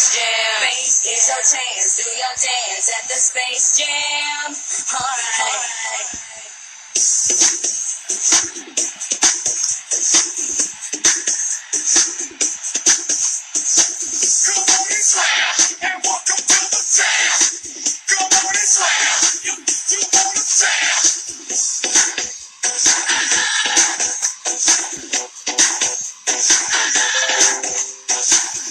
Space Jam. Here's your chance, do your dance at the Space Jam. Alright. Come on and slam, and welcome to the jam. Come on and slam, you wanna jam.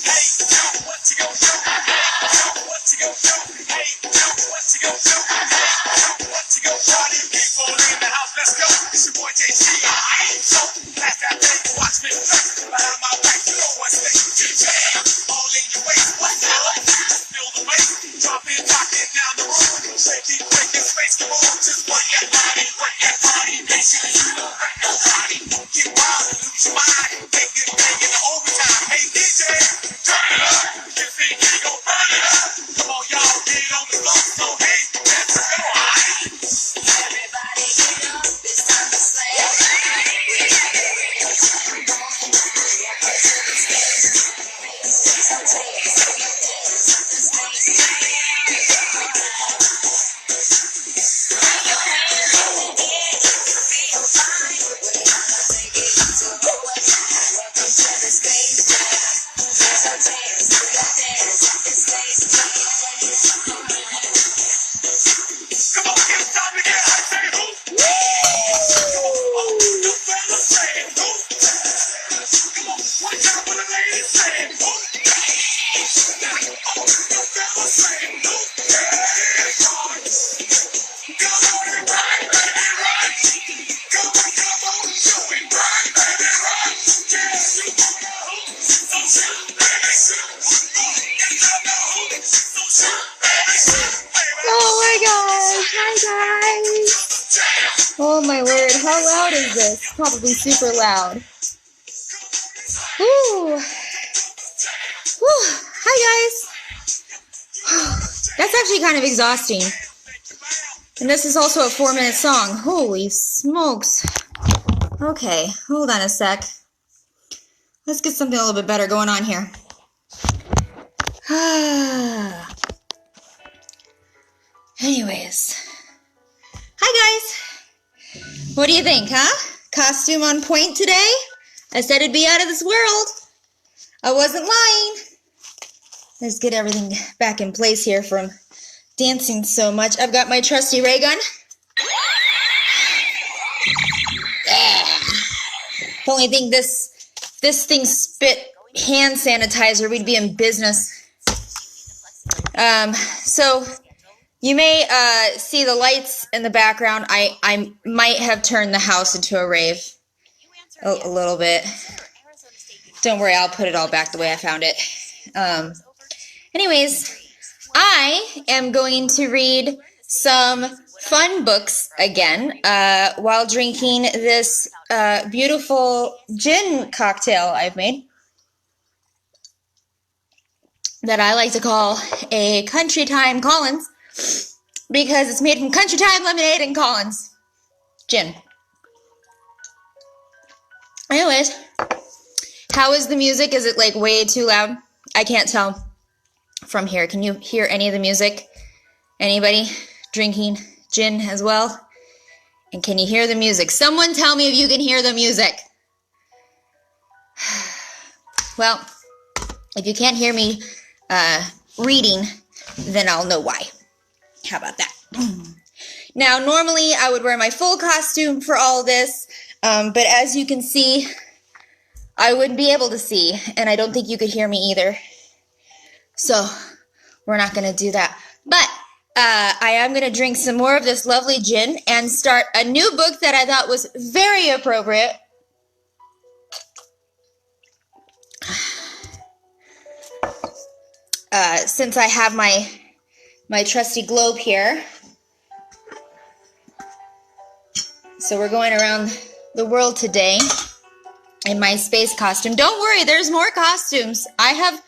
Hey, yo, what you gonna do? Hey, yo, what you gonna do? Hey, yo, what you gonna do? Hey, yo, what you gonna do? Party people in the house, let's go. It's your boy JC. I ain't so pass that thing, watch me flex. Behind my back, you know what's next. Jam, all in your waist. What's up? Feel the bass, drop it, down the road. Shake it, breaking space, come on, just work that body, make sure you know wreck that body. Get wild, lose your mind, make this thing in the overtime. Hey DJ, turn it up, you think you gon' burn it up? Come on, y'all, get on the floor, so hey, let's go. Everybody get up, it's time to slam. Come on, it's time to get hot, say who? Come on, you fellas saying who? Come on, watch out for the ladies saying who? Oh, you fellas saying who? Come on and ride, baby, ride. Come on, do it, ride, baby, ride. Yeah, you wanna hoop, so shoot, baby, shoot. You know hoop, so shoot, baby, shoot. Oh my gosh, hi guys. Oh my word, how loud is this? Probably super loud. Woo. Woo. Hi guys. That's actually kind of exhausting. And this is also a 4-minute song. Holy smokes. Okay, hold on a sec. Let's get something a little bit better going on here. Anyways. Hi guys. What do you think, huh? Costume on point today? I said it'd be out of this world. I wasn't lying. Let's get everything back in place here from dancing so much. I've got my trusty ray gun. If only think this thing spit hand sanitizer, we'd be in business. So you may see the lights in the background. I might have turned the house into a rave a little bit. Don't worry, I'll put it all back the way I found it. Anyways, I am going to read some fun books again while drinking this beautiful gin cocktail I've made that I like to call a Country Time Collins because it's made from Country Time lemonade and Collins gin. Anyways, how is the music? Is it like way too loud? I can't tell from here. Can you hear any of the music? Anybody drinking gin as well? And can you hear the music? Someone tell me if you can hear the music. Well, if you can't hear me reading, then I'll know why. How about that? Now, normally I would wear my full costume for all this, but as you can see, I wouldn't be able to see, and I don't think you could hear me either. So, we're not going to do that. But, I am going to drink some more of this lovely gin and start a new book that I thought was very appropriate. Since I have my trusty globe here. So we're going around the world today in my space costume. Don't worry, there's more costumes. I have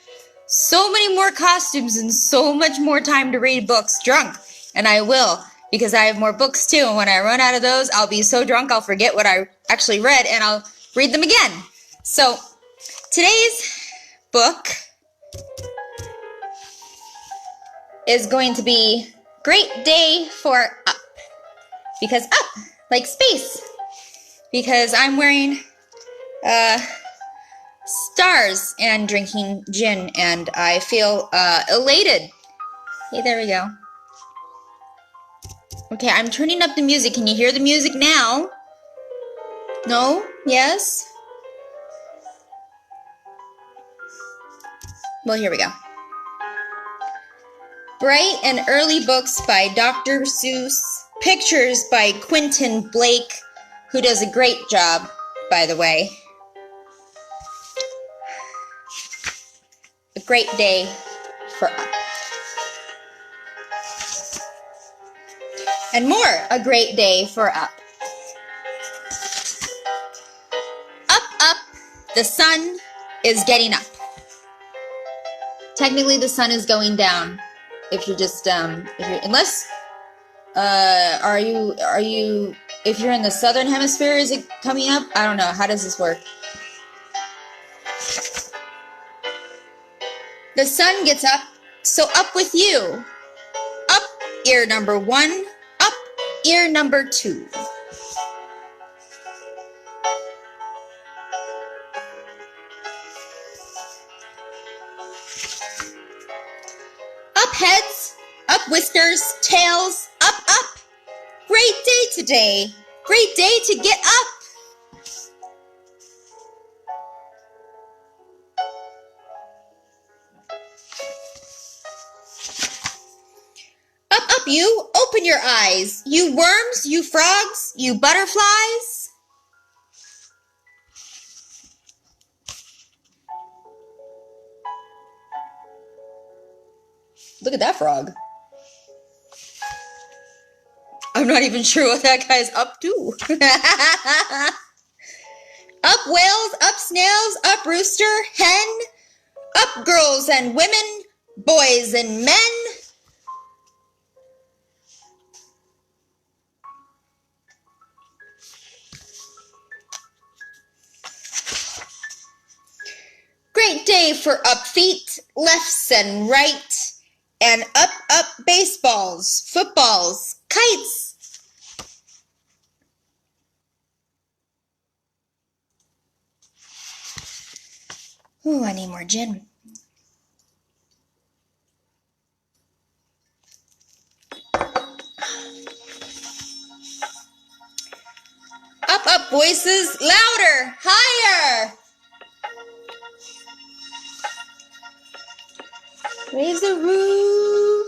so many more costumes and so much more time to read books drunk. And I will, because I have more books too. And when I run out of those, I'll be so drunk I'll forget what I actually read and I'll read them again. So today's book is going to be great day for up. Because up, like space. Because I'm wearing stars and drinking gin, and I feel elated. Hey, there we go. Okay, I'm turning up the music. Can you hear the music now? No? Yes? Well, here we go. Bright and Early Books by Dr. Seuss. Pictures by Quentin Blake, who does a great job, by the way. A great day for up. And more, a great day for up. Up, up, the sun is getting up. Technically, the sun is going down. If you're just, unless, if you're in the southern hemisphere, is it coming up? I don't know. How does this work? The sun gets up, so up with you. Up, ear number 1. Up, ear number 2. Up heads, up whiskers, tails, up, up. Great day today. Great day to get up. Up, up you, open your eyes. You worms, you frogs, you butterflies. Look at that frog. I'm not even sure what that guy's up to. Up whales, up snails, up rooster, hen, up girls and women, boys and men. Great day for up feet, lefts and right, and up, up baseballs, footballs, kites. Ooh, I need more gin. Up, up voices, louder, higher. Raise the roof.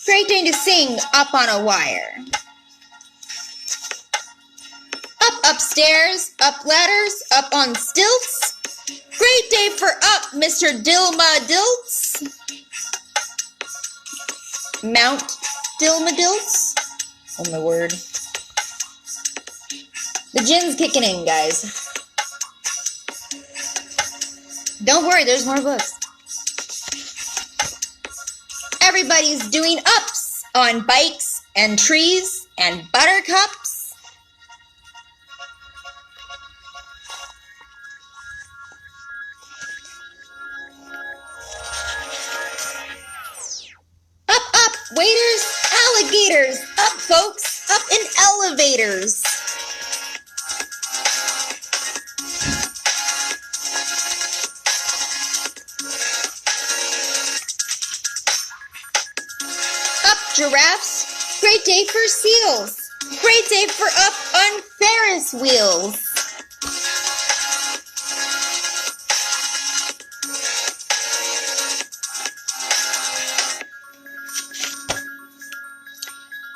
Great day to sing up on a wire. Up upstairs, up ladders, up on stilts. Great day for up, Mr. Dilma Dilts. Mount Dilma Dilts. Oh my word. The gin's kicking in, guys. Don't worry, there's more books. Everybody's doing ups on bikes and trees and buttercups. Up, up, waiters, alligators. Up, folks, up in elevators. Giraffes, great day for seals. Great day for up on Ferris wheels.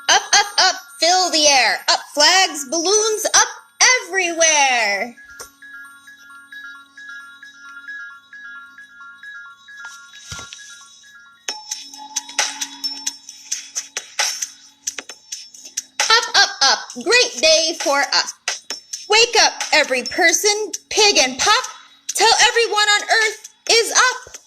Up, up, up, fill the air. Up flags, balloons, up everywhere. Great day for up. Wake up, every person, pig and pup. Tell everyone on earth is up.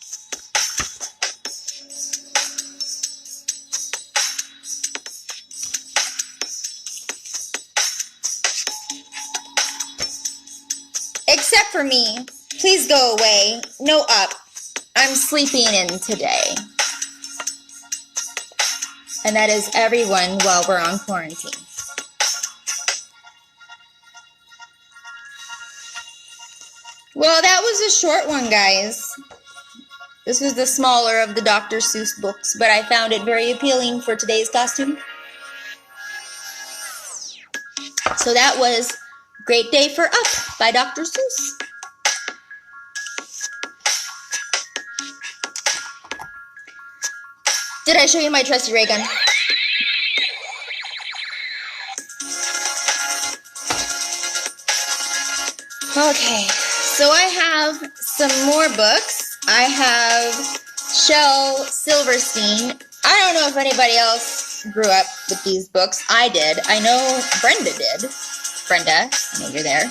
Except for me. Please go away. No up. I'm sleeping in today. And that is everyone while we're on quarantine. Well, that was a short one, guys. This was the smaller of the Dr. Seuss books, but I found it very appealing for today's costume. So that was Great Day for Up by Dr. Seuss. Did I show you my trusty ray gun? Okay, so I have some more books. I have Shel Silverstein. I don't know if anybody else grew up with these books. I did. I know Brenda did. Brenda, I know you're there.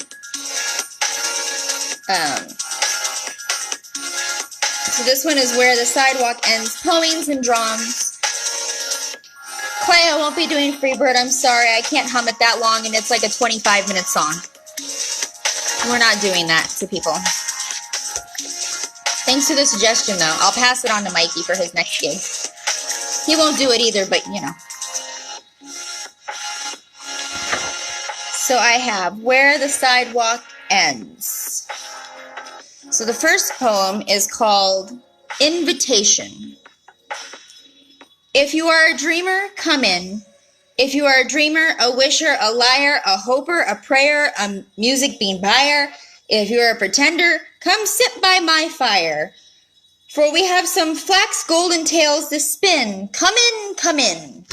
So this one is Where the Sidewalk Ends, Poems and Drums. Clay, I won't be doing Freebird. I'm sorry. I can't hum it that long, and it's like a 25-minute song. We're not doing that to people. Thanks for the suggestion, though. I'll pass it on to Mikey for his next gig. He won't do it either, but, you know. So I have Where the Sidewalk Ends. So the first poem is called Invitation. If you are a dreamer, come in. If you are a dreamer, a wisher, a liar, a hoper, a prayer, a music bean buyer, if you are a pretender, come sit by my fire. For we have some flax golden tales to spin. Come in, come in.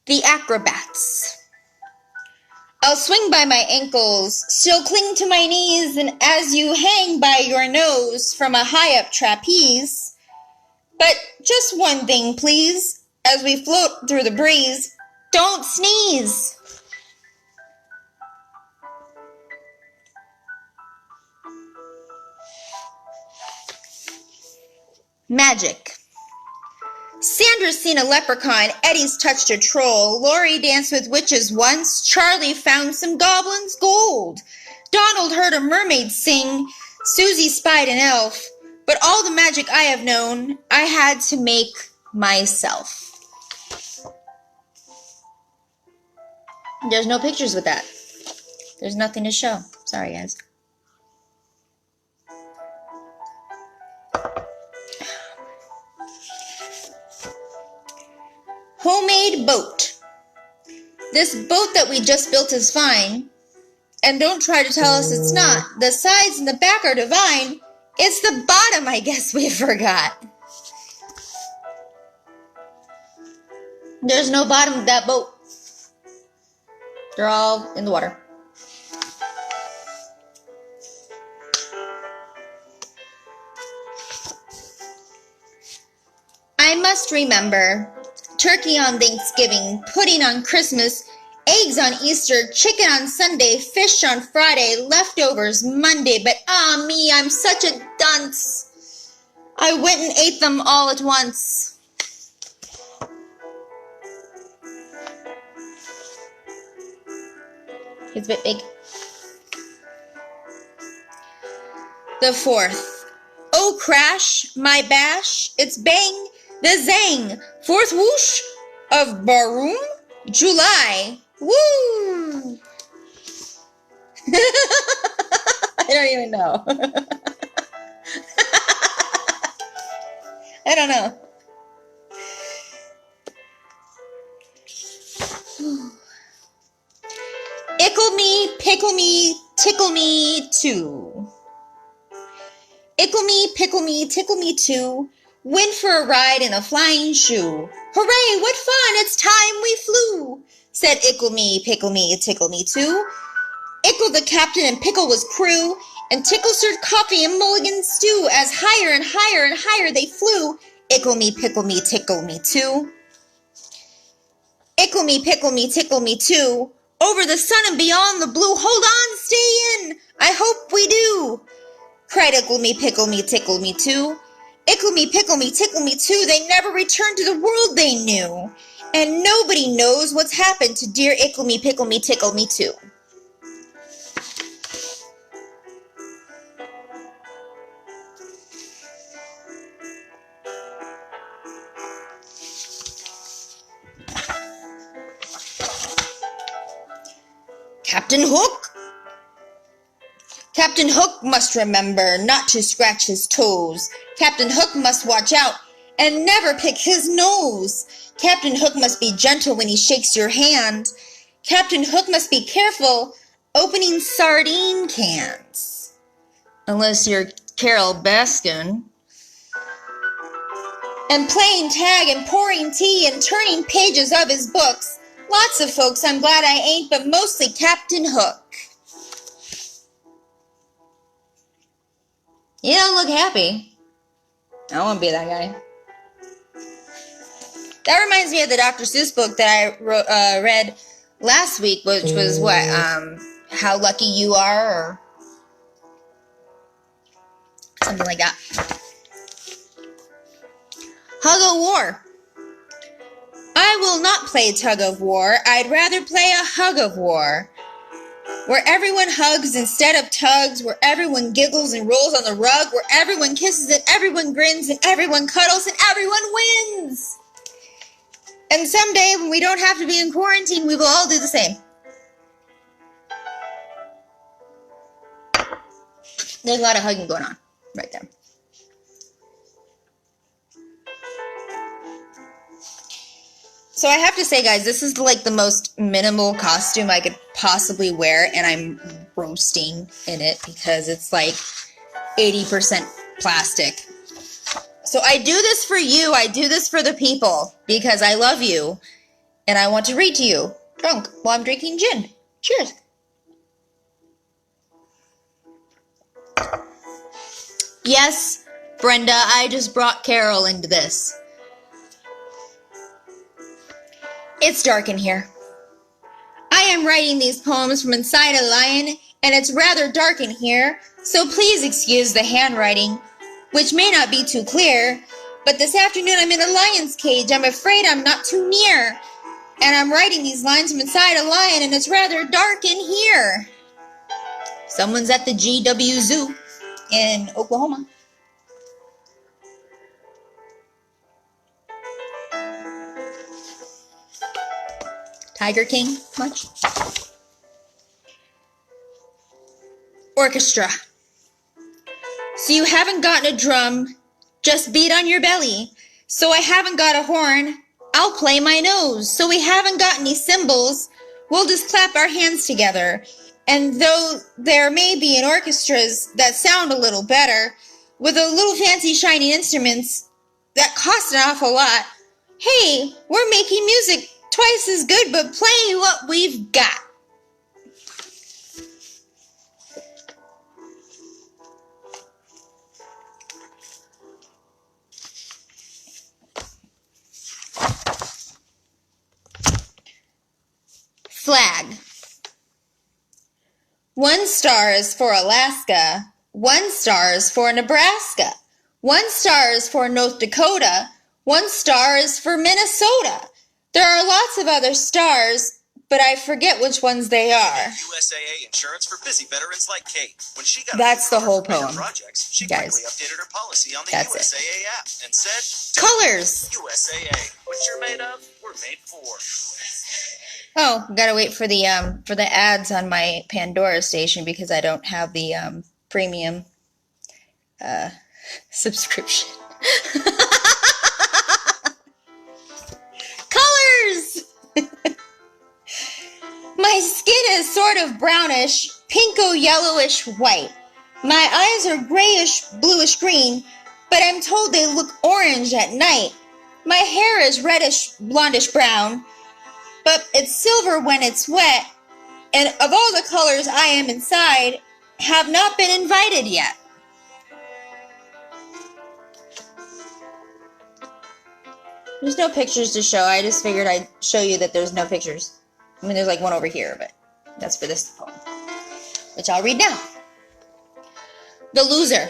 The Acrobats. I'll swing by my ankles, she'll cling to my knees, and as you hang by your nose from a high-up trapeze. But just one thing, please, as we float through the breeze, don't sneeze. Magic. Sandra's seen a leprechaun, Eddie's touched a troll, Laurie danced with witches once, Charlie found some goblins' gold. Donald heard a mermaid sing, Susie spied an elf, but all the magic I have known, I had to make myself. There's no pictures with that. There's nothing to show. Sorry, guys. Homemade boat. This boat that we just built is fine. And don't try to tell us it's not. The sides and the back are divine. It's the bottom, I guess we forgot. There's no bottom to that boat. They're all in the water. I must remember. Turkey on Thanksgiving, pudding on Christmas, eggs on Easter, chicken on Sunday, fish on Friday, leftovers Monday, but me, I'm such a dunce. I went and ate them all at once. It's a bit big. The fourth. Oh, crash, my bash, it's bang, the zang, fourth whoosh of Baroom, July. Woo! I don't even know. I don't know. Ickle me, pickle me, tickle me too. Ickle me, pickle me, tickle me too. Went for a ride in a flying shoe. Hooray, what fun, it's time we flew, said Ickle me, pickle me, tickle me too. Ickle the captain and Pickle was crew, and Tickle served coffee and mulligan stew, as higher and higher and higher they flew. Ickle me, pickle me, tickle me too. Ickle me, pickle me, tickle me too. Over the sun and beyond the blue, hold on, stay in, I hope we do, cried Ickle me, pickle me, tickle me too. Ickle me, pickle me, tickle me too, they never returned to the world they knew. And nobody knows what's happened to dear Ickle me, pickle me, tickle me too. Captain Hook? Captain Hook must remember not to scratch his toes. Captain Hook must watch out and never pick his nose. Captain Hook must be gentle when he shakes your hand. Captain Hook must be careful opening sardine cans. Unless you're Carol Baskin. And playing tag and pouring tea and turning pages of his books. Lots of folks I'm glad I ain't, but mostly Captain Hook. You don't look happy. I don't want to be that guy. That reminds me of the Dr. Seuss book that I read last week, which was what? How Lucky You Are, or something like that. Hug of War. I will not play tug of war. I'd rather play a hug of war. Where everyone hugs instead of tugs, where everyone giggles and rolls on the rug, where everyone kisses and everyone grins and everyone cuddles and everyone wins. And someday when we don't have to be in quarantine, we will all do the same. There's a lot of hugging going on right there. So I have to say, guys, this is like the most minimal costume I could possibly wear, and I'm roasting in it because it's like 80% plastic. So I do this for you. I do this for the people because I love you, and I want to read to you drunk while I'm drinking gin. Cheers. Yes, Brenda, I just brought Carol into this. It's dark in here. I am writing these poems from inside a lion, and it's rather dark in here, so please excuse the handwriting, which may not be too clear, but this afternoon I'm in a lion's cage. I'm afraid I'm not too near, and I'm writing these lines from inside a lion, and it's rather dark in here. Someone's at the GW Zoo in Oklahoma. Tiger King, much? Orchestra. So you haven't gotten a drum, just beat on your belly. So I haven't got a horn, I'll play my nose. So we haven't got any cymbals, we'll just clap our hands together. And though there may be in orchestras that sound a little better, with a little fancy shiny instruments that cost an awful lot, hey, we're making music twice as good, but play what we've got. Flag. 1 star is for Alaska. 1 star is for Nebraska. 1 star is for North Dakota. 1 star is for Minnesota. There are lots of other stars, but I forget which ones they are. USAA insurance for busy veterans like Kate. When she got That's the whole poem. Projects, she Guys. quickly updated her policy on the That's USAA app and said, Colors. USAA, what you're made of, we're made for. Oh, gotta wait for the ads on my Pandora station because I don't have the premium subscription. Colors. My skin is sort of brownish, pinko yellowish white. My eyes are grayish bluish green, but I'm told they look orange at night. My hair is reddish blondish brown, but it's silver when it's wet, and of all the colors I am inside, have not been invited yet. There's no pictures to show. I just figured I'd show you that there's no pictures. I mean, there's like one over here, but that's for this poem, which I'll read now. The Loser.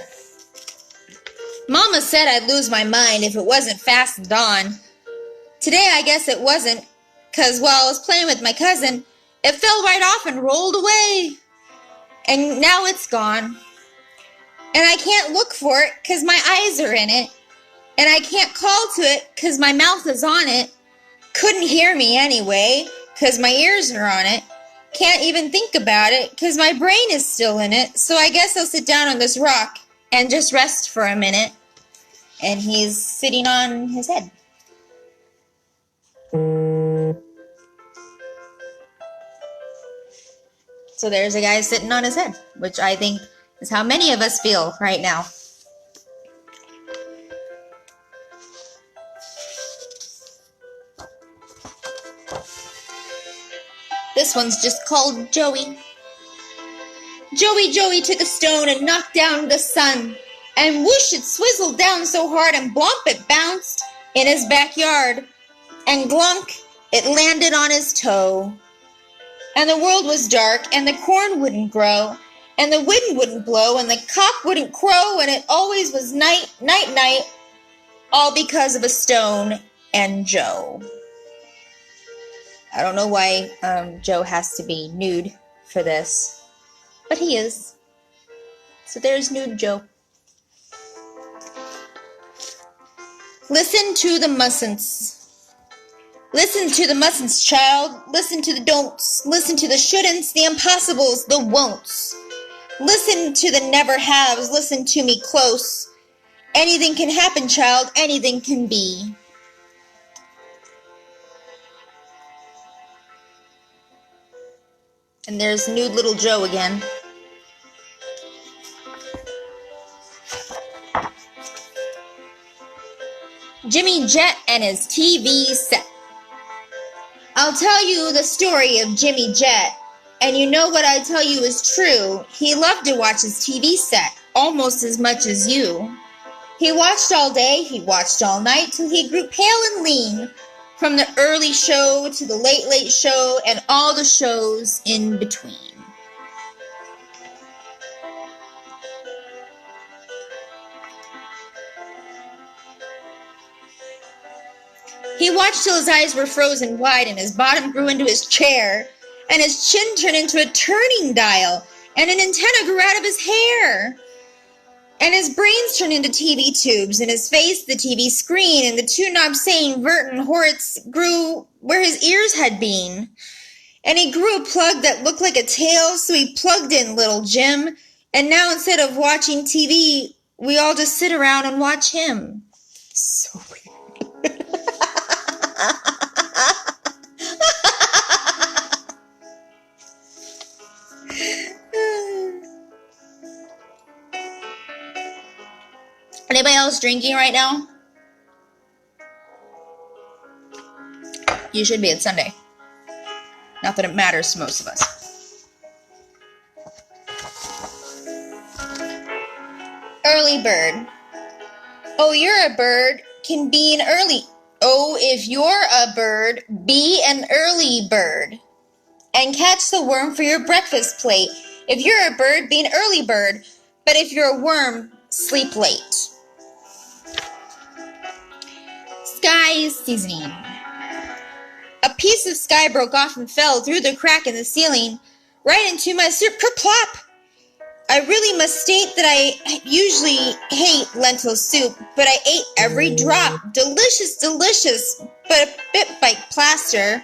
Mama said I'd lose my mind if it wasn't fastened on. Today I guess it wasn't, 'cause while I was playing with my cousin, it fell right off and rolled away. And now it's gone. And I can't look for it 'cause my eyes are in it. And I can't call to it 'cause my mouth is on it. Couldn't hear me anyway 'cause my ears are on it. Can't even think about it 'cause my brain is still in it. So I guess I'll sit down on this rock and just rest for a minute. And he's sitting on his head. So there's a guy sitting on his head, which I think is how many of us feel right now. This one's just called Joey. Joey took a stone and knocked down the sun, and whoosh, it swizzled down so hard, and blomp, it bounced in his backyard, and glunk, it landed on his toe. And the world was dark, and the corn wouldn't grow, and the wind wouldn't blow, and the cock wouldn't crow, and it always was night, night, night, all because of a stone and Joe. I don't know why Joe has to be nude for this, but he is. So there's nude Joe. Listen to the mustn'ts. Listen to the mustn'ts, child. Listen to the don'ts. Listen to the shouldn'ts, the impossibles, the won'ts. Listen to the never haves. Listen to me close. Anything can happen, child. Anything can be. And there's nude little Joe again. Jimmy Jet and his TV set. I'll tell you the story of Jimmy Jet, and you know what I tell you is true. He loved to watch his TV set, almost as much as you. He watched all day, he watched all night, till he grew pale and lean, from the early show to the late, late show, and all the shows in between. He watched till his eyes were frozen wide and his bottom grew into his chair, and his chin turned into a turning dial, and an antenna grew out of his hair. And his brains turned into TV tubes, and his face the TV screen, and the two knobs saying Vert and Horitz grew where his ears had been. And he grew a plug that looked like a tail, so he plugged in little Jim, and now instead of watching TV, we all just sit around and watch him. So weird. Anybody else drinking right now? You should be. It's Sunday. Not that it matters to most of us. Early bird. Oh, you're a bird. Can be an early. Oh, if you're a bird, be an early bird. And catch the worm for your breakfast plate. If you're a bird, be an early bird. But if you're a worm, sleep late. Sky seasoning. A piece of sky broke off and fell through the crack in the ceiling, right into my soup. Kerplop! I really must state that I usually hate lentil soup, but I ate every drop. Delicious, delicious, but a bit like plaster.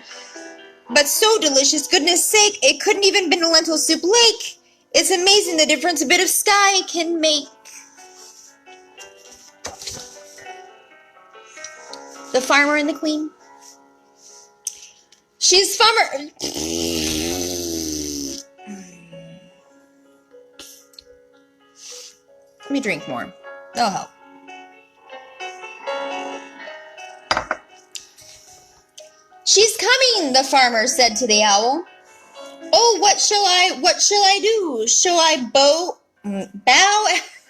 But so delicious, goodness sake, it couldn't even been a lentil soup lake. It's amazing the difference a bit of sky can make. The Farmer and the Queen. She's farmer. Let me drink more. That'll help. She's coming, the farmer said to the owl. Oh, what shall I do? Shall I bow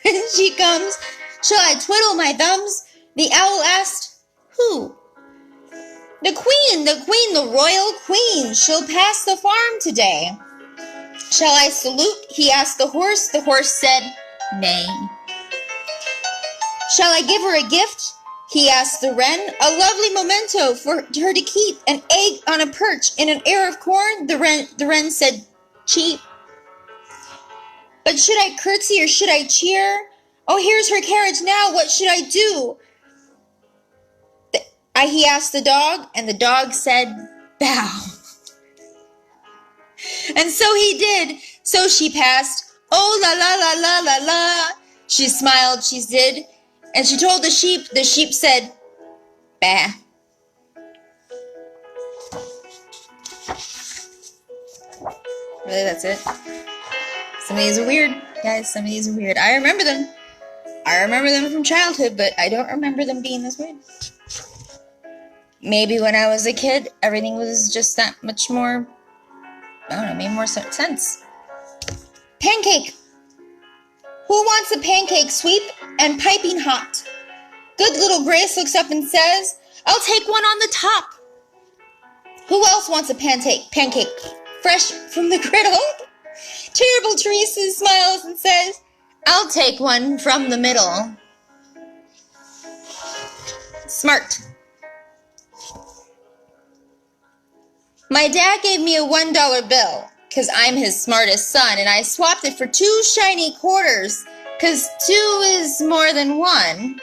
when she comes? Shall I twiddle my thumbs? The owl asked, who? The queen, the royal queen. She'll pass the farm today. Shall I salute? He asked the horse. The horse said, nay. Shall I give her a gift? He asked the wren. A lovely memento for her to keep. An egg on a perch in an ear of corn? The wren said, cheap. But should I curtsy or should I cheer? Oh, here's her carriage now. What should I do? He asked the dog, and the dog said, bow. And so he did. So she passed. Oh, la, la, la, la, la, la. She smiled, she did. And she told the sheep said, bah. Really, that's it? Some of these are weird, guys. Some of these are weird. I remember them. I remember them from childhood, but I don't remember them being this weird. Maybe when I was a kid, everything was just that much more, I don't know, made more sense. Pancake. Who wants a pancake, sweet and piping hot? Good little Grace looks up and says, I'll take one on the top. Who else wants a pancake, fresh from the griddle? Terrible Teresa smiles and says, I'll take one from the middle. Smart. My dad gave me a $1 bill, 'cause I'm his smartest son, and I swapped it for 2 shiny quarters, 'cause 2 is more than 1.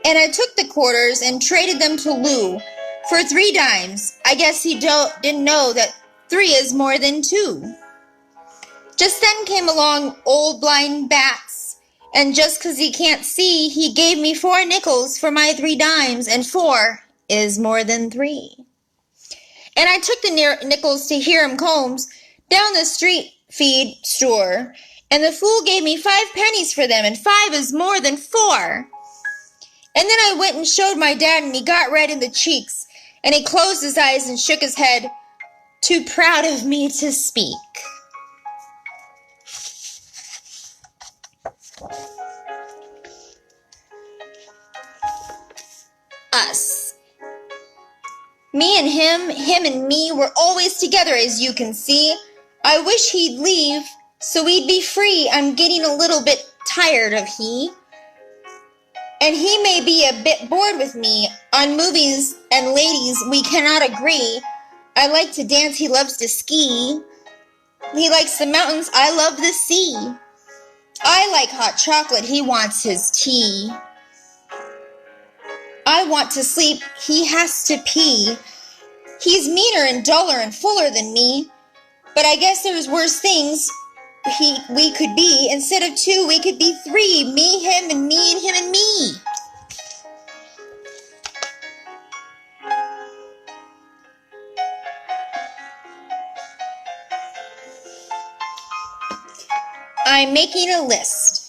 And I took the quarters and traded them to Lou for 3 dimes. I guess he didn't know that 3 is more than 2. Just then came along old blind Bats, and just 'cause he can't see, he gave me 4 nickels for my 3 dimes, and 4 is more than 3. And I took the nickels to Hiram Combs down the street feed store, and the fool gave me 5 pennies for them, and 5 is more than 4. And then I went and showed my dad, and he got red in the cheeks, and he closed his eyes and shook his head, too proud of me to speak. Us. Me and him and me, we're always together, as you can see. I wish he'd leave, so we'd be free. I'm getting a little bit tired of he. And he may be a bit bored with me. On movies and ladies, we cannot agree. I like to dance, he loves to ski. He likes the mountains, I love the sea. I like hot chocolate, he wants his tea. I want to sleep, he has to pee. He's meaner and duller and fuller than me. But I guess there's worse things we could be. Instead of 2, we could be 3. Me, him, and me, and him, and me. I'm making a list.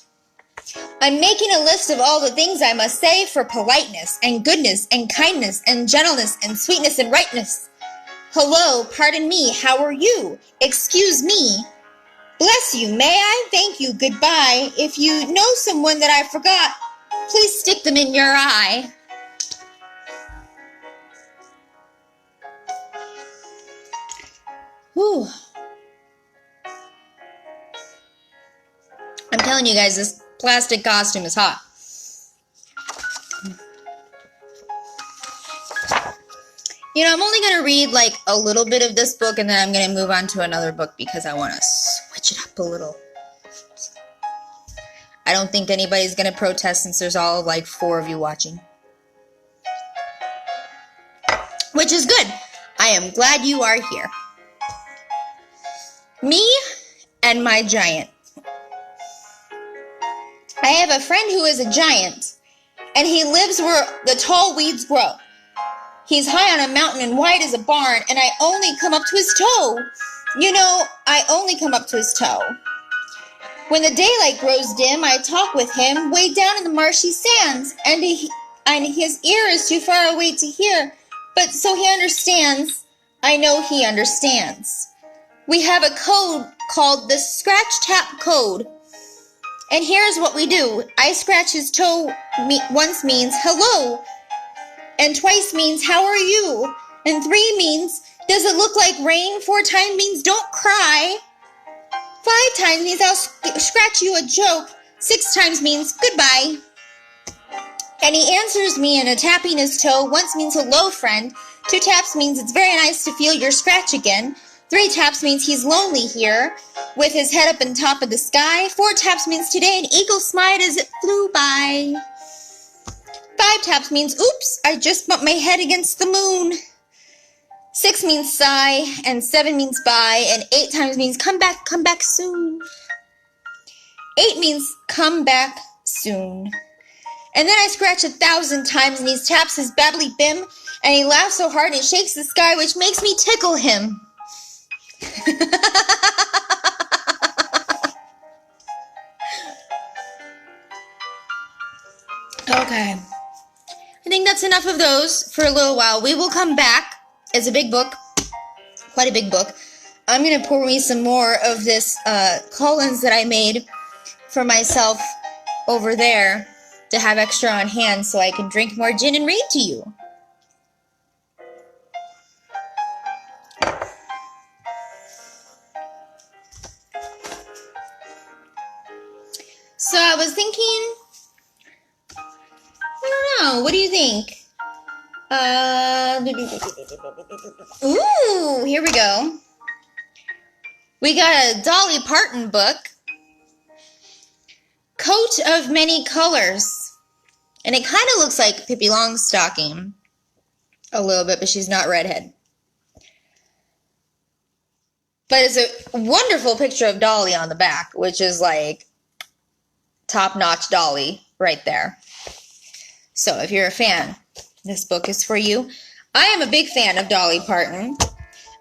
I'm making a list of all the things I must say for politeness and goodness and kindness and gentleness and sweetness and rightness. Hello, pardon me, how are you? Excuse me. Bless you, may I? Thank you, goodbye. If you know someone that I forgot, please stick them in your eye. Whew. I'm telling you guys, this plastic costume is hot. You know, I'm only going to read like a little bit of this book, and then I'm going to move on to another book because I want to switch it up a little. I don't think anybody's going to protest since there's all like 4 of you watching. Which is good. I am glad you are here. Me and my giant. I have a friend who is a giant, and he lives where the tall weeds grow. He's high on a mountain and wide as a barn, and I only come up to his toe. You know, I only come up to his toe. When the daylight grows dim, I talk with him way down in the marshy sands, and his ear is too far away to hear, but so he understands. I know he understands. We have a code called the Scratch Tap Code. And here's what we do. I scratch his toe once means hello, and twice means how are you, and 3 means does it look like rain, 4 times means don't cry, 5 times means I'll scratch you a joke, 6 times means goodbye. And he answers me in a tapping his toe. Once means hello, friend. 2 taps means it's very nice to feel your scratch again. 3 taps means he's lonely here, with his head up on top of the sky. 4 taps means today an eagle smiled as it flew by. 5 taps means, oops, I just bumped my head against the moon. 6 means sigh, and 7 means bye, and 8 times means come back soon. 8 means come back soon. And then I scratch 1,000 times, and he taps his babbly bim, and he laughs so hard and he shakes the sky, which makes me tickle him. Okay. I think that's enough of those for a little while. We will come back. It's a big book. Quite a big book. I'm going to pour me some more of this Collins that I made for myself over there to have extra on hand so I can drink more gin and read to you. So I was thinking, I don't know, what do you think? Ooh, here we go. We got a Dolly Parton book, Coat of Many Colors. And it kind of looks like Pippi Longstocking a little bit, but she's not redhead. But it's a wonderful picture of Dolly on the back, which is like top-notch Dolly right there. So if you're a fan, this book is for you. I am a big fan of Dolly Parton.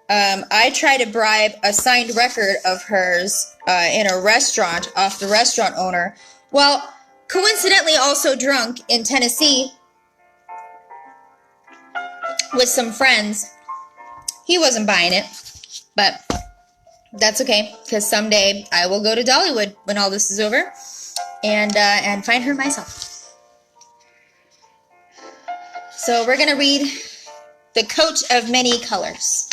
I tried to bribe a signed record of hers in a restaurant off the restaurant owner. Well, coincidentally also drunk in Tennessee with some friends. He wasn't buying it, but that's okay, because someday I will go to Dollywood when all this is over and find her myself. So we're going to read The Coat of Many Colors.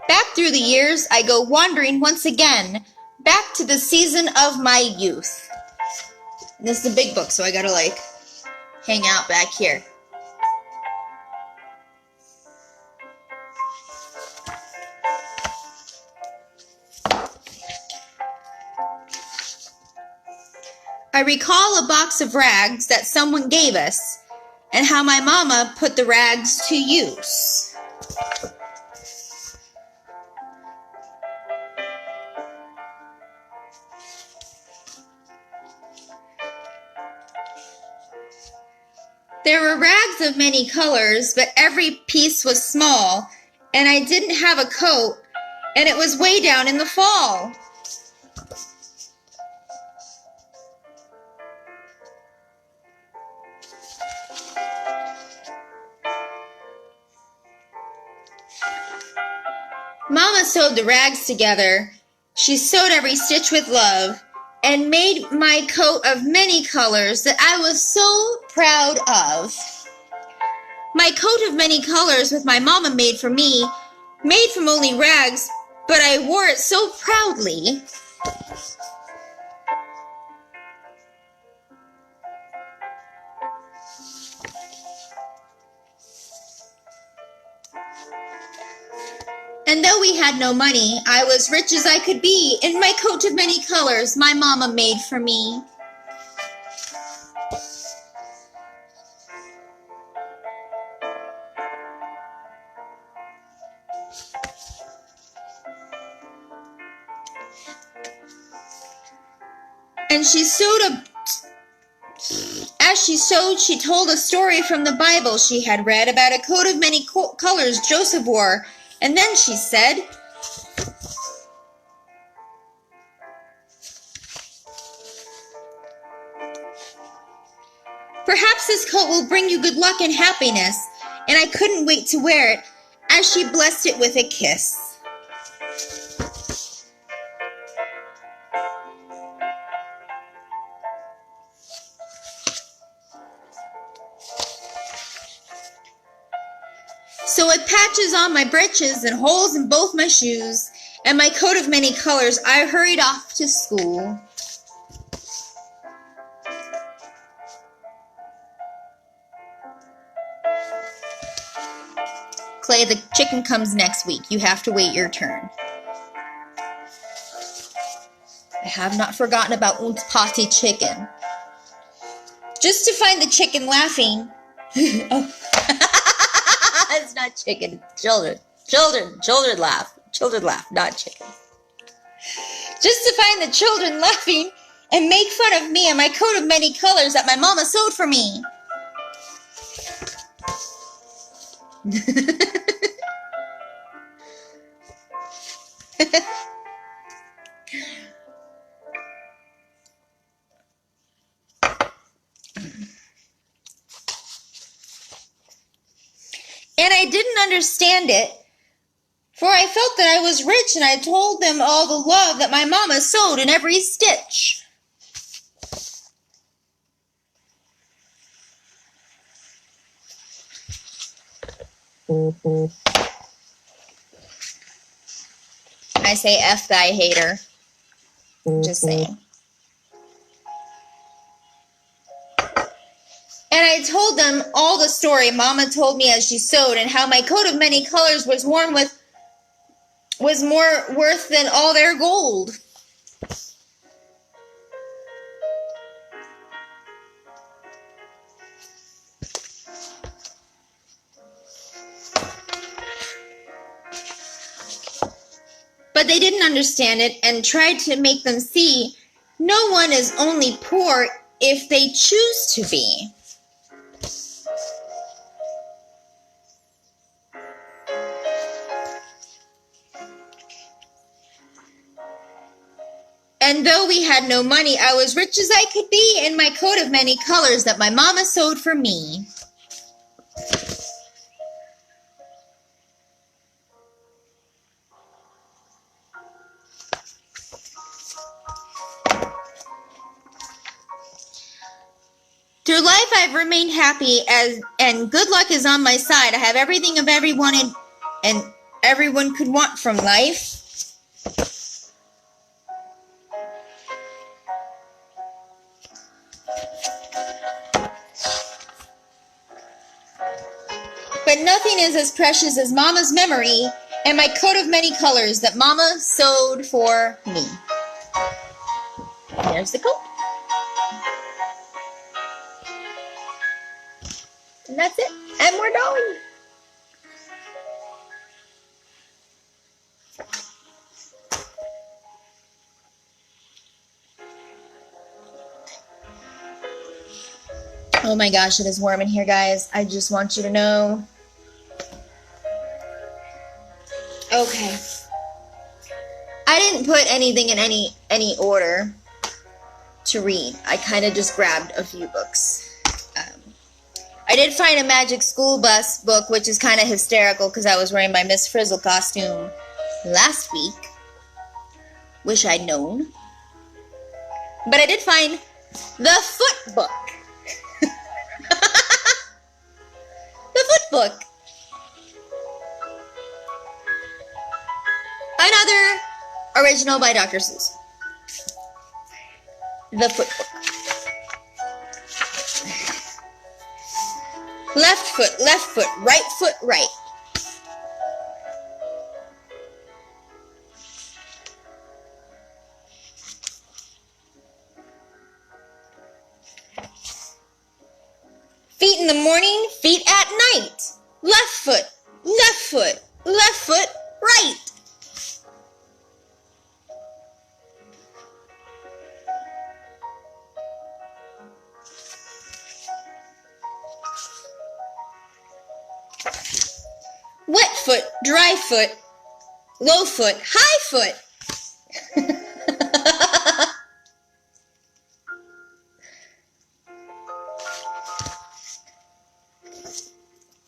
Back through the years, I go wandering once again, back to the season of my youth. And this is a big book, so I gotta like hang out back here. I recall a box of rags that someone gave us, and how my mama put the rags to use. There were rags of many colors, but every piece was small, and I didn't have a coat, and it was way down in the fall. Mama sewed the rags together. She sewed every stitch with love, and made my coat of many colors that I was so proud of. My coat of many colors with my mama made for me, made from only rags, but I wore it so proudly. And though we had no money, I was rich as I could be in my coat of many colors my mama made for me. And she sewed as she sewed, she told a story from the Bible she had read about a coat of many colors Joseph wore. And then she said, "Perhaps this coat will bring you good luck and happiness." And I couldn't wait to wear it as she blessed it with a kiss. So with patches on my breeches and holes in both my shoes, and my coat of many colors, I hurried off to school. Clay, the chicken comes next week. You have to wait your turn. I have not forgotten about Un's potty chicken. Just to find the chicken laughing. Oh. It's not chicken. Children laugh. Children laugh, not chicken. Just to find the children laughing and make fun of me and my coat of many colors that my mama sewed for me. And I didn't understand it, for I felt that I was rich, and I told them all the love that my mama sewed in every stitch. I say F guy hater. Just saying. And I told them all the story Mama told me as she sewed, and how my coat of many colors was more worth than all their gold. But they didn't understand it, and tried to make them see no one is only poor if they choose to be. And though we had no money, I was rich as I could be in my coat of many colors that my mama sewed for me. Through life I've remained happy, and good luck is on my side. I have everything of everyone and everyone could want from life. But nothing is as precious as Mama's memory and my coat of many colors that Mama sewed for me. There's the coat. And that's it. And we're going. Oh my gosh, it is warm in here, guys. I just want you to know. Okay. I didn't put anything in any order to read. I kind of just grabbed a few books. I did find a Magic School Bus book, which is kind of hysterical because I was wearing my Miss Frizzle costume last week. Wish I'd known. But I did find the Foot book. The Foot book. Another original by Dr. Seuss. The Foot book. Left foot, right. Feet in the morning, feet at night. Left foot, right. Wet foot, dry foot, low foot, high foot.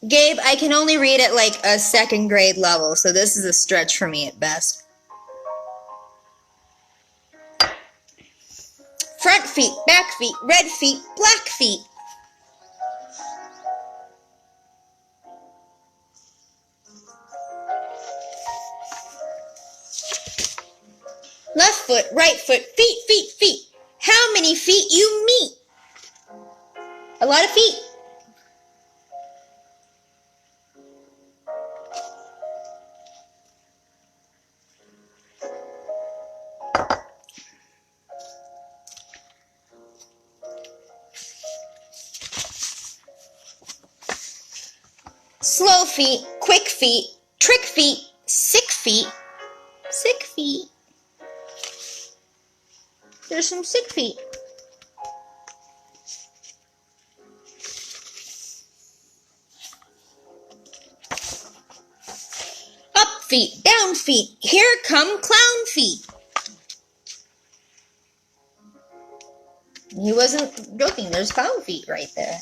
Gabe, I can only read at like a second grade level, so this is a stretch for me at best. Front feet, back feet, red feet, black feet. Left foot, right foot, feet. How many feet you meet? A lot of feet. slow feet, quick feet, trick feet, sick feet, sick feet. There's some sick feet. Up feet, down feet, here come clown feet. He wasn't joking, there's clown feet right there.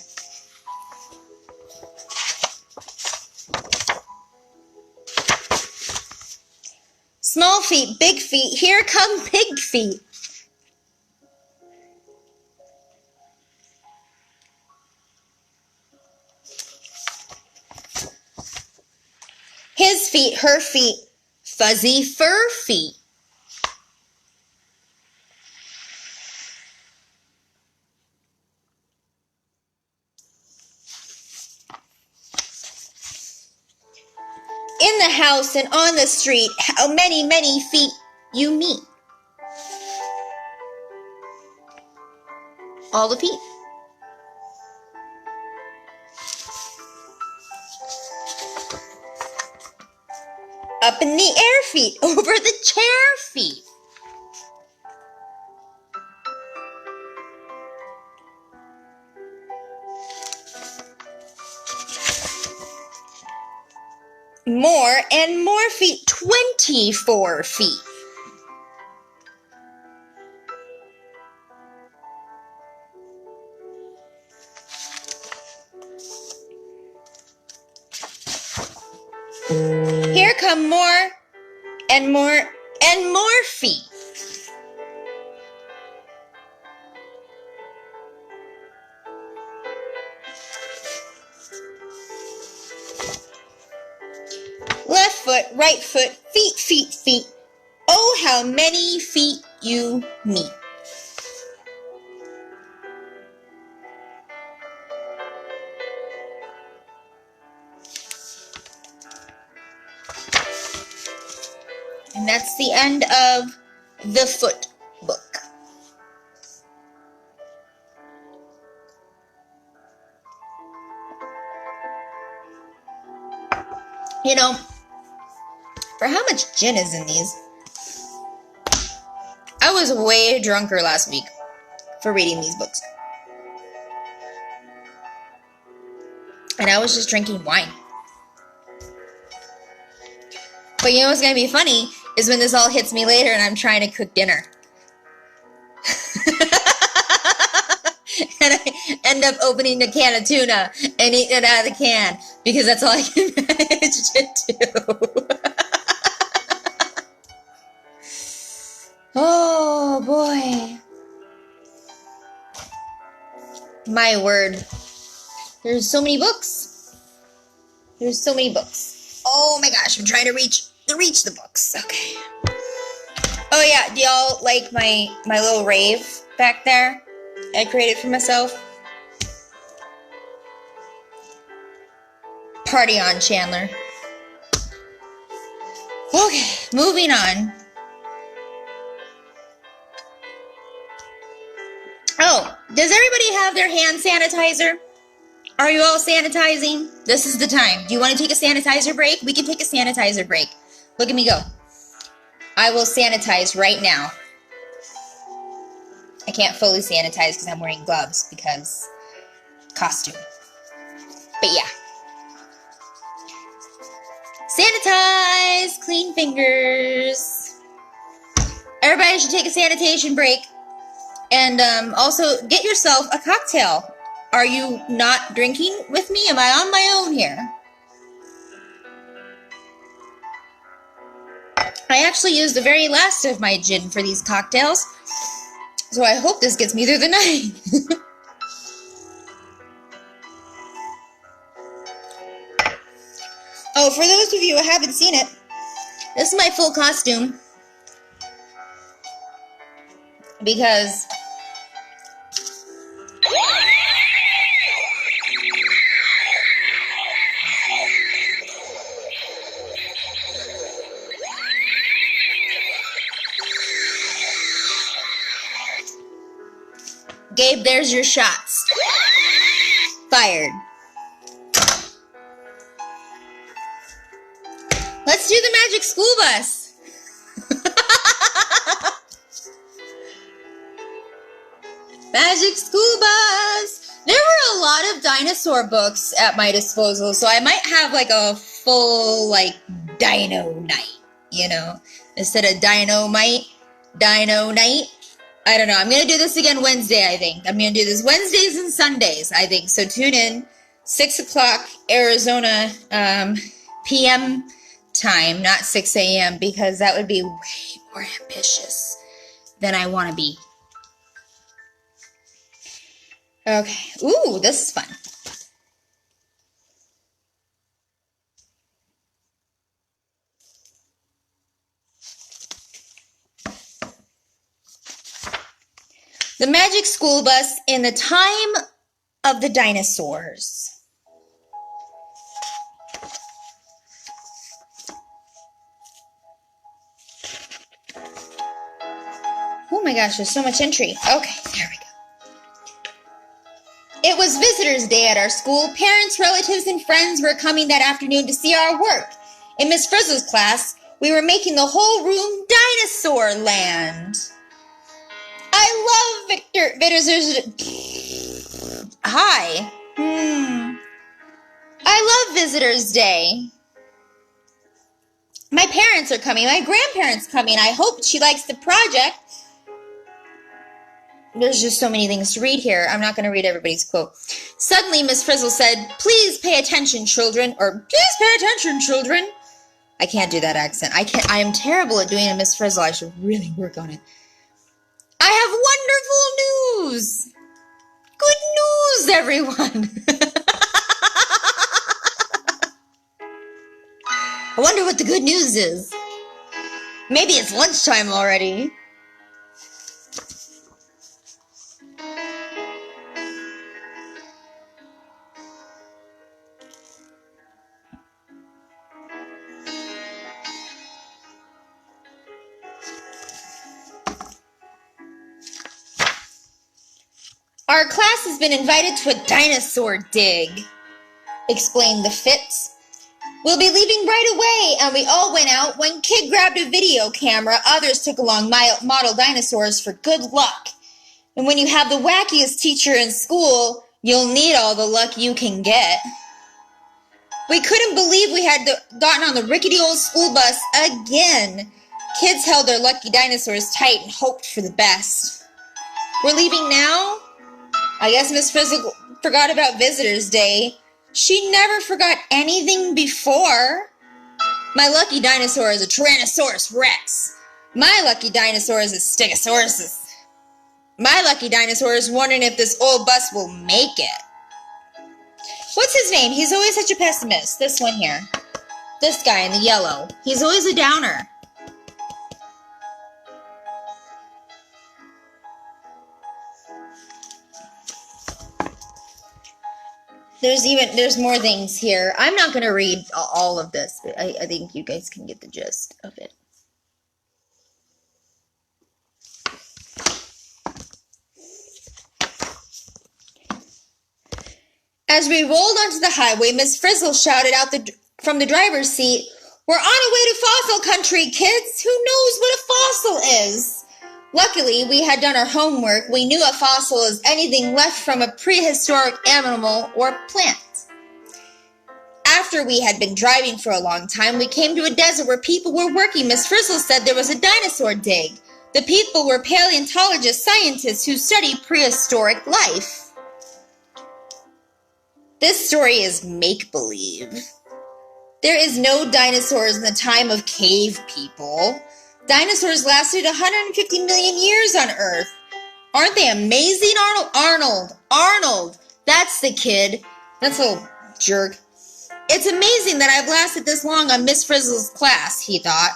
Small feet, big feet, here come pig feet. His feet, her feet, fuzzy fur feet. In the house and on the street, how many, many feet you meet. All the feet. Up in the air feet, over the chair feet. More and more feet, 24 feet. Here come more and more and more feet. Left foot, right foot, feet, feet, feet. Oh, how many feet you meet. And that's the end of the foot book. You know, for how much gin is in these, I was way drunker last week for reading these books. And I was just drinking wine. But you know what's going to be funny is when this all hits me later and I'm trying to cook dinner. And I end up opening a can of tuna and eating it out of the can because that's all I can manage to do. Oh boy. My word. There's so many books. There's so many books. Oh my gosh, I'm trying to reach the books. Okay. Oh yeah, do y'all like my little rave back there I created for myself? Party on, Chandler. Okay, moving on. Oh, does everybody have their hand sanitizer? Are you all sanitizing? This is the time. Do you want to take a sanitizer break? We can take a sanitizer break. Look at me go. I will sanitize right now. I can't fully sanitize because I'm wearing gloves because costume. But yeah. Sanitize, clean fingers. Everybody should take a sanitation break. And also get yourself a cocktail. Are you not drinking with me? Am I on my own here? I actually used the very last of my gin for these cocktails. So I hope this gets me through the night. Oh, for those of you who haven't seen it, this is my full costume. Because Gabe, there's your shots. Fired. Let's do the magic school bus. Magic school bus. There were a lot of dinosaur books at my disposal, so I might have like a full like dino night, you know, instead of dynamite, dino night. I don't know. I'm going to do this again Wednesday, I think. I'm going to do this Wednesdays and Sundays, I think. So tune in, 6 o'clock Arizona p.m. time, not 6 a.m., because that would be way more ambitious than I want to be. Okay. Ooh, this is fun. The magic school bus in the time of the dinosaurs. Oh my gosh, there's so much entry. Okay, there we go. It was visitors' day at our school. Parents, relatives, and friends were coming that afternoon to see our work. In Miss Frizzle's class, we were making the whole room dinosaur land. I love visitors. Hi. I love Visitors' Day. My parents are coming. My grandparents coming. I hope she likes the project. There's just so many things to read here. I'm not going to read everybody's quote. Suddenly, Miss Frizzle said, "Please pay attention, children," or "Please pay attention, children." I can't do that accent. I am terrible at doing a Miss Frizzle. I should really work on it. I have wonderful news. Good news, everyone. I wonder what the good news is. Maybe it's lunchtime already. Our class has been invited to a dinosaur dig, explained the Fitz. We'll be leaving right away, and we all went out. One kid grabbed a video camera, others took along model dinosaurs for good luck. And when you have the wackiest teacher in school, you'll need all the luck you can get. We couldn't believe we had gotten on the rickety old school bus again. Kids held their lucky dinosaurs tight and hoped for the best. We're leaving now? I guess Miss Frizzle forgot about Visitors' Day. She never forgot anything before. My lucky dinosaur is a Tyrannosaurus Rex. My lucky dinosaur is a Stegosaurus. My lucky dinosaur is wondering if this old bus will make it. What's his name? He's always such a pessimist. This one here. This guy in the yellow. He's always a downer. There's more things here. I'm not going to read all of this, but I think you guys can get the gist of it. As we rolled onto the highway, Miss Frizzle shouted out from the driver's seat, "We're on our way to fossil country, kids! Who knows what a fossil is?" Luckily, we had done our homework. We knew a fossil is anything left from a prehistoric animal or plant. After we had been driving for a long time, we came to a desert where people were working. Miss Frizzle said there was a dinosaur dig. The people were paleontologist scientists who study prehistoric life. This story is make-believe. There is no dinosaurs in the time of cave people. Dinosaurs lasted 150 million years on Earth. Aren't they amazing, Arnold? Arnold! That's the kid. That's a little jerk. It's amazing that I've lasted this long on Miss Frizzle's class, he thought.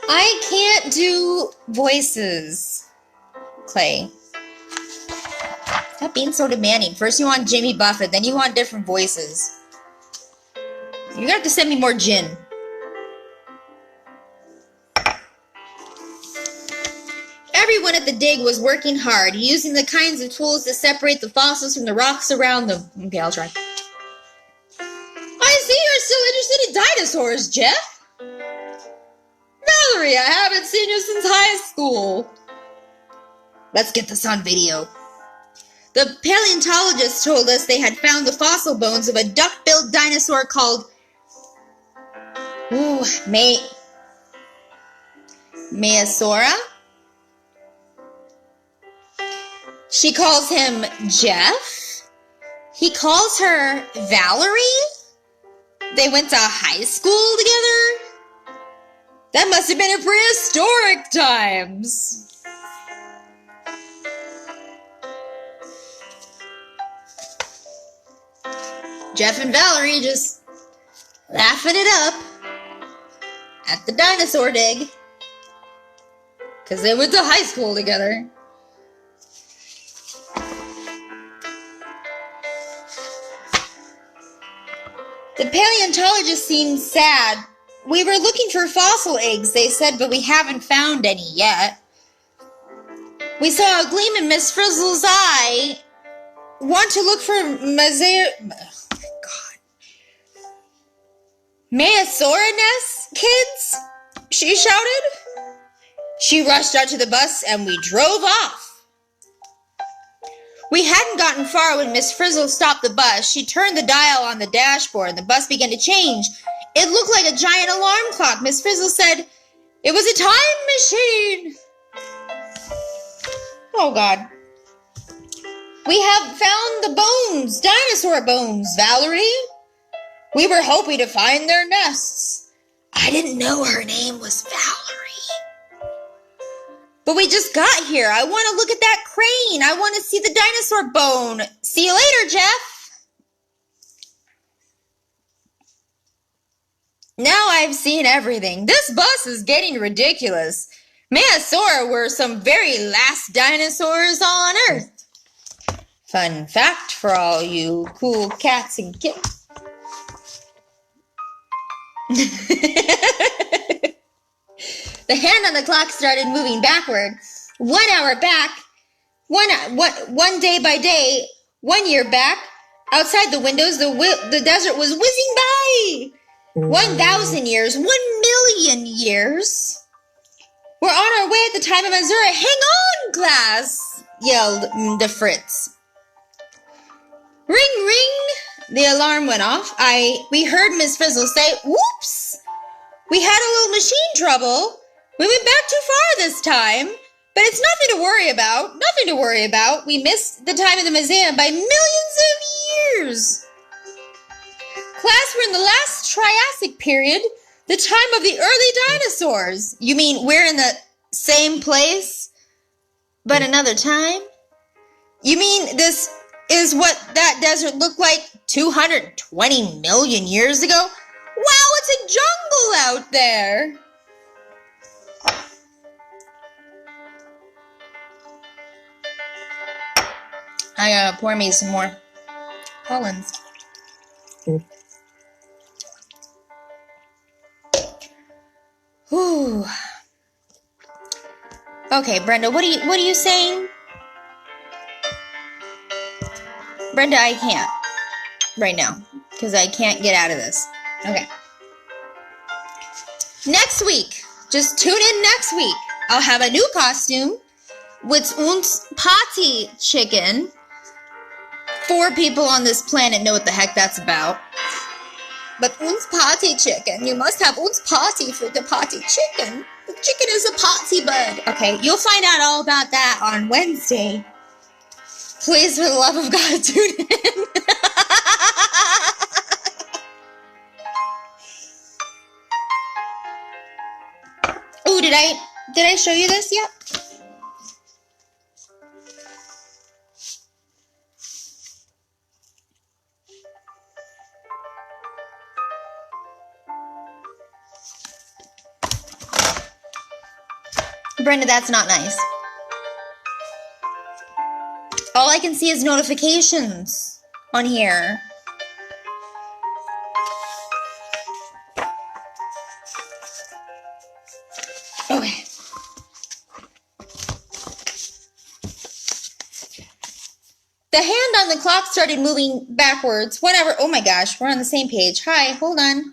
I can't do voices, Clay. Stop being so demanding. First you want Jimmy Buffett, then you want different voices. You're gonna have to send me more gin. Everyone at the dig was working hard, using the kinds of tools to separate the fossils from the rocks around them. Okay, I'll try. I see you're still interested in dinosaurs, Jeff. Valerie, I haven't seen you since high school. Let's get this on video. The paleontologists told us they had found the fossil bones of a duck-billed dinosaur called Maiasaura. She calls him Jeff. He calls her Valerie. They went to high school together. That must have been in prehistoric times. Jeff and Valerie just laughing it up at the dinosaur dig. Because they went to high school together. The paleontologist seemed sad. We were looking for fossil eggs, they said, but we haven't found any yet. We saw a gleam in Miss Frizzle's eye. Want to look for Maiasaurus, kids? She shouted. She rushed out to the bus and we drove off. We hadn't gotten far when Miss Frizzle stopped the bus. She turned the dial on the dashboard and the bus began to change. It looked like a giant alarm clock. Miss Frizzle said, "It was a time machine." Oh, God. We have found the bones, dinosaur bones, Valerie. We were hoping to find their nests. I didn't know her name was Valerie. But we just got here. I want to look at that crane. I want to see the dinosaur bone. See you later, Jeff. Now I've seen everything. This bus is getting ridiculous. Maiasaura were some very last dinosaurs on Earth. Fun fact for all you cool cats and kittens. The hand on the clock started moving backward. 1 hour back, one day by day, 1 year back. Outside the windows, the desert was whizzing by. 1,000 years, 1,000,000 years. We're on our way at the time of Missouri. Hang on, class, yelled the Fritz. Ring, ring. The alarm went off. We heard Miss Frizzle say, "Whoops! We had a little machine trouble. We went back too far this time, but it's nothing to worry about. Nothing to worry about. We missed the time of the museum by millions of years." Class, we're in the last Triassic period, the time of the early dinosaurs. You mean we're in the same place, but another time? You mean this is what that desert looked like 220 million years ago? Wow, it's a jungle out there. I gotta pour me some more Collins. Whew. Okay, Brenda, what are you saying? Brenda, I can't right now because I can't get out of this. Okay. Next week, just tune in next week. I'll have a new costume with uns Potty chicken. 4 people on this planet know what the heck that's about. But uns Potty chicken, you must have uns Potty for the potty chicken. The chicken is a potty bird. Okay, you'll find out all about that on Wednesday. Please, for the love of God, tune in. Ooh, did I show you this yet? Brenda, that's not nice. All I can see is notifications on here. Okay. The hand on the clock started moving backwards whenever... Oh my gosh, we're on the same page. Hi, hold on.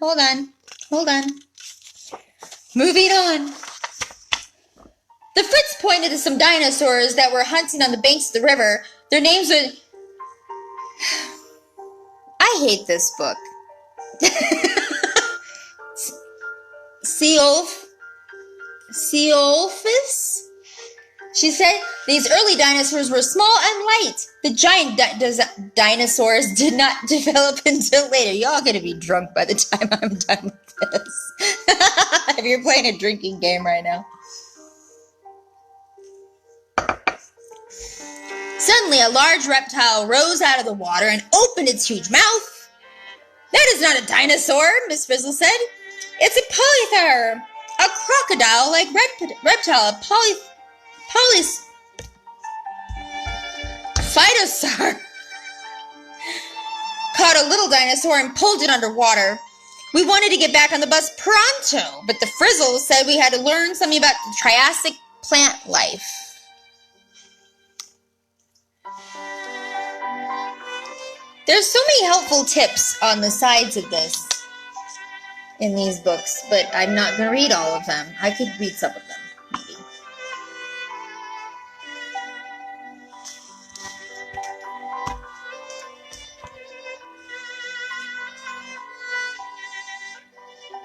Moving on. The Fritz pointed to some dinosaurs that were hunting on the banks of the river. Their names were... I hate this book. Ceolphus? She said these early dinosaurs were small and light. The giant dinosaurs did not develop until later. Y'all gonna be drunk by the time I'm done with this. If you're playing a drinking game right now. Suddenly, a large reptile rose out of the water and opened its huge mouth. That is not a dinosaur, Miss Frizzle said. It's a polyther, a crocodile-like reptile, a phytosaur. Caught a little dinosaur and pulled it underwater. We wanted to get back on the bus pronto, but the Frizzle said we had to learn something about the Triassic plant life. There's so many helpful tips on the sides of this in these books, but I'm not going to read all of them. I could read some of them, maybe.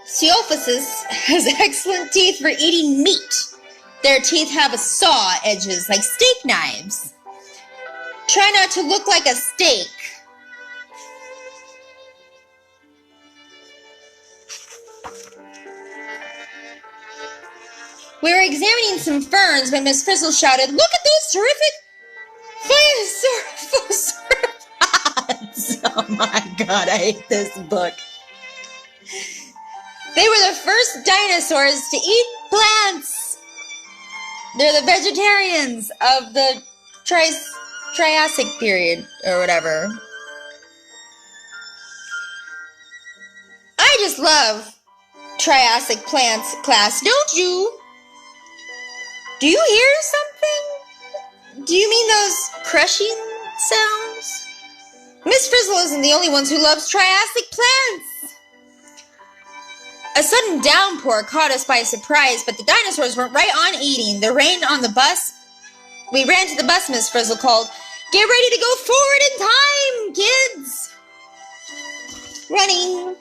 Ceolphysis has excellent teeth for eating meat. Their teeth have saw edges like steak knives. Try not to look like a steak. We were examining some ferns when Miss Frizzle shouted, "Look at those terrific sauropods!" Oh my god, I hate this book. They were the first dinosaurs to eat plants. They're the vegetarians of the Triassic period, or whatever. I just love Triassic plants class, don't you? Do you hear something? Do you mean those crushing sounds? Miss Frizzle isn't the only one who loves Triassic plants. A sudden downpour caught us by surprise, but the dinosaurs weren't right on eating. The rain on the bus. We ran to the bus, Miss Frizzle called. "Get ready to go forward in time, kids!" Running.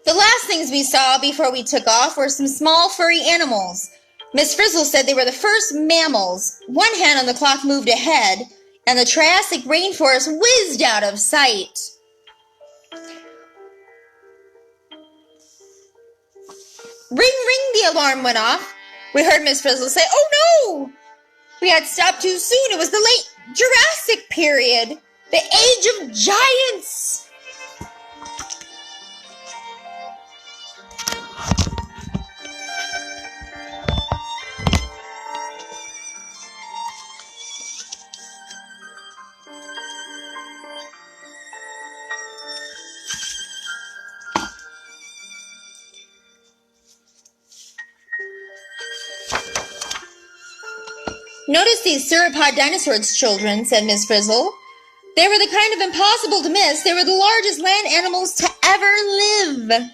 The last things we saw before we took off were some small furry animals. Miss Frizzle said they were the first mammals. One hand on the clock moved ahead, and the Triassic rainforest whizzed out of sight. Ring, ring, the alarm went off. We heard Miss Frizzle say, "Oh no! We had stopped too soon. It was the late Jurassic period. The age of giants." "Notice these sauropod dinosaurs, children," said Miss Frizzle. "They were the kind of impossible to miss. They were the largest land animals to ever live.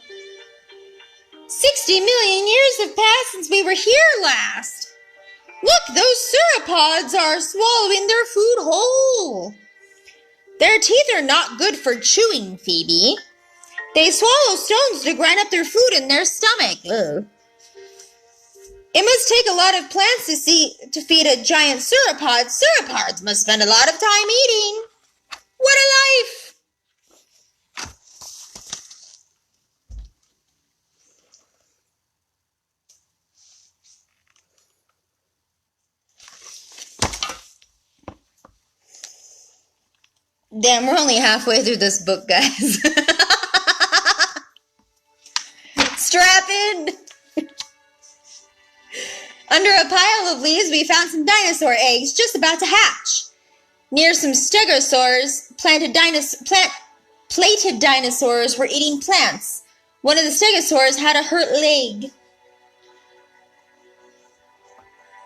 60 million years have passed since we were here last. Look, those sauropods are swallowing their food whole. Their teeth are not good for chewing, Phoebe. They swallow stones to grind up their food in their stomach. Ugh. It must take a lot of plants to feed a giant sauropod. Sauropods must spend a lot of time eating. What a life!" Damn, we're only halfway through this book, guys. Strap in! Under a pile of leaves, we found some dinosaur eggs just about to hatch. Near some stegosaurs, plated dinosaurs were eating plants. One of the stegosaurs had a hurt leg.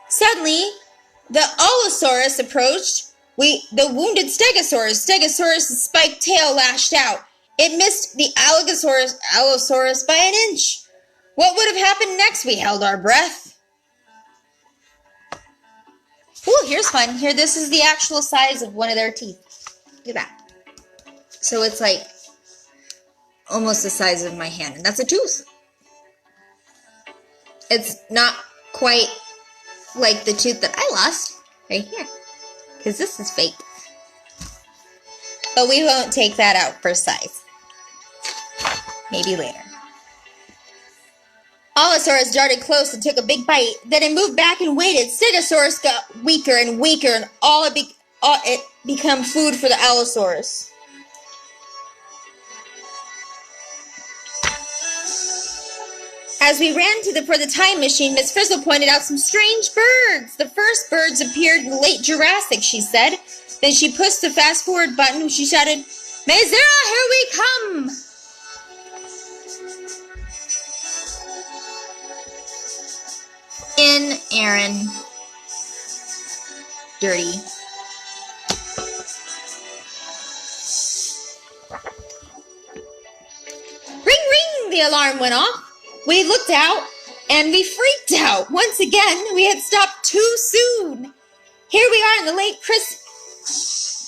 Suddenly, the Allosaurus approached. The wounded Stegosaurus' spiked tail lashed out. It missed the Allosaurus by an inch. What would have happened next? We held our breath. Ooh, here's fun. Here, this is the actual size of one of their teeth. Look at that. So it's like almost the size of my hand, and that's a tooth. It's not quite like the tooth that I lost right here, because this is fake. But we won't take that out for size. Maybe later. Allosaurus darted close and took a big bite. Then it moved back and waited. Stegosaurus got weaker and weaker, and it became food for the Allosaurus. As we ran for the time machine, Miss Frizzle pointed out some strange birds. The first birds appeared in the late Jurassic, she said. Then she pushed the fast-forward button and she shouted, "Mazera, here we come!" In, Aaron. Dirty. Ring, ring! The alarm went off. We looked out, and we freaked out. Once again, we had stopped too soon. Here we are in the late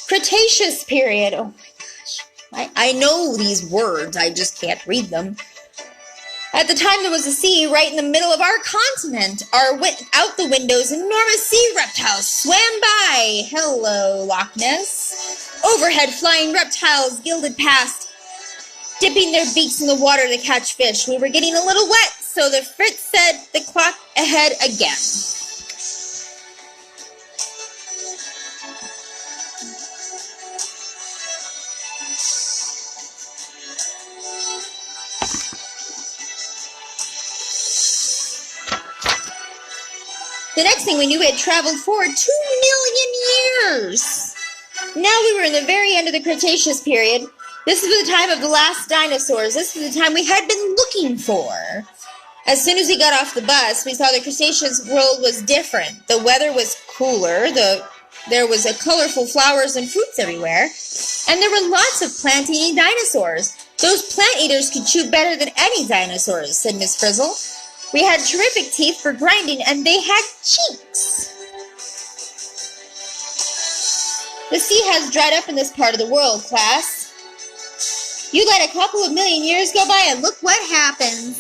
Cretaceous period. Oh my gosh. I know these words, I just can't read them. At the time, there was a sea right in the middle of our continent. Out the windows, enormous sea reptiles swam by. Hello, Loch Ness. Overhead, flying reptiles gilded past, dipping their beaks in the water to catch fish. We were getting a little wet, so the Fritz said the clock ahead again. The next thing we knew, we had traveled forward 2 million years. Now we were in the very end of the Cretaceous period. This was the time of the last dinosaurs. This was the time we had been looking for. As soon as we got off the bus, we saw the Cretaceous world was different. The weather was cooler. There was colorful flowers and fruits everywhere. And there were lots of plant-eating dinosaurs. Those plant eaters could chew better than any dinosaurs, said Miss Frizzle. We had terrific teeth for grinding, and they had cheeks. The sea has dried up in this part of the world, class. You let a couple of million years go by, and look what happens.